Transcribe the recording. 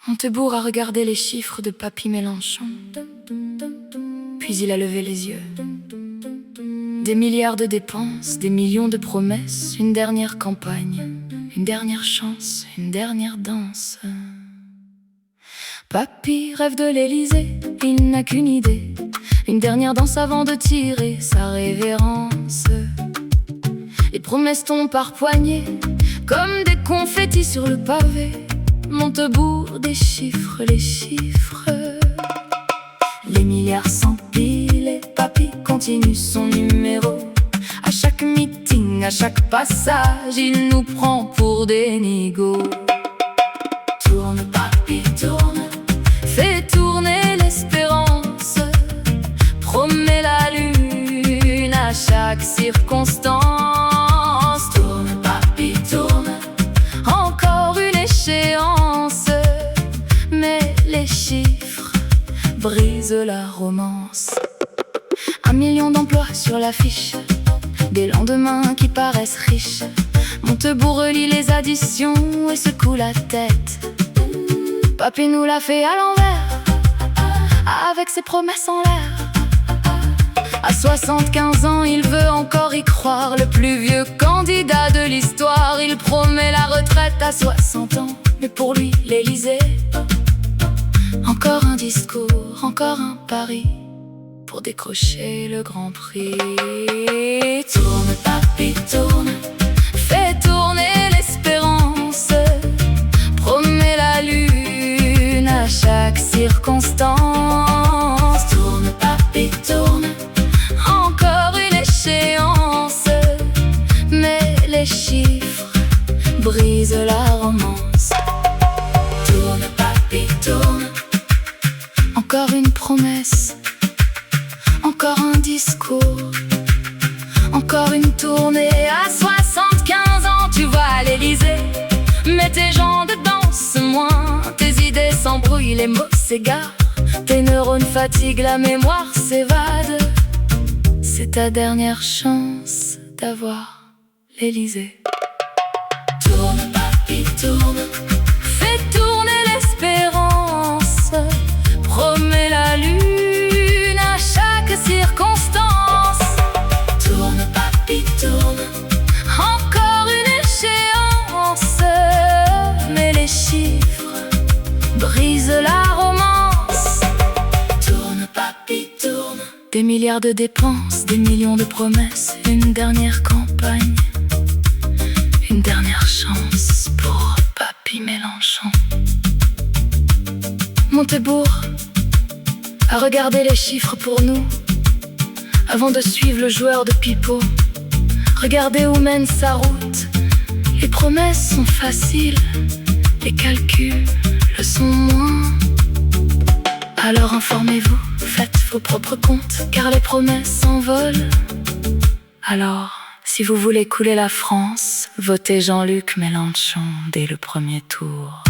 Montebourg a regardé les chiffres de Papy Mélenchon, puis il a levé les yeux. Des milliards de dépenses, des millions de promesses, une dernière campagne, une dernière chance, une dernière danse. Papy rêve de l'Élysée, il n'a qu'une idée, une dernière danse avant de tirer sa révérence. Les promesses tombent par poignées, comme des confettis sur le pavé. Montebourg déchiffre les chiffres. Les milliards s'empilent et Papy continue son numéro. À chaque meeting, à chaque passage, il nous prend pour des nigauds. Tourne, Papy, tourne, fais tourner l'espérance. Promet la lune à chaque circonstance. Tourne, Papy, tourne, encore une échéance. Mais les chiffres brisent la romance. 1 million d'emplois sur l'affiche, des lendemains qui paraissent riches. Montebourg relie les additions et secoue la tête. Papy nous l'a fait à l'envers, avec ses promesses en l'air. À 75 ans, il veut encore y croire. Le plus vieux candidat de l'histoire. Il promet la retraite à 60 ans, mais pour lui, l'Élysée. Encore un discours, encore un pari pour décrocher le grand prix. Tourne, Papy, tourne, fais tourner l'espérance. Promet la lune à chaque circonstance. Tourne, Papy, tourne, encore une échéance. Mais les chiffres brisent la romance. Tourne, Papy, tourne, encore une promesse, encore un discours, encore une tournée. À 75 ans, tu vas à l'Élysée, mais tes jambes dansent moins, tes idées s'embrouillent, les mots s'égarent, tes neurones fatiguent, la mémoire s'évade. C'est ta dernière chance d'avoir l'Élysée. Tourne, Papy, tourne, fais tourner l'espérance. Promets la lune à chaque circonstance. Tourne, Papy, tourne, encore une échéance. Mais les chiffres brisent la romance. Tourne, Papy, tourne, des milliards de dépenses, des millions de promesses, une dernière campagne, une dernière chance pour Papy Mélenchon. Montebourg a regardé les chiffres pour nous, avant de suivre le joueur de pipeau. Regardez où mène sa route. Les promesses sont faciles, les calculs le sont moins. Alors informez-vous, faites vos propres comptes, car les promesses s'envolent. Alors, si vous voulez couler la France, votez Jean-Luc Mélenchon dès le premier tour.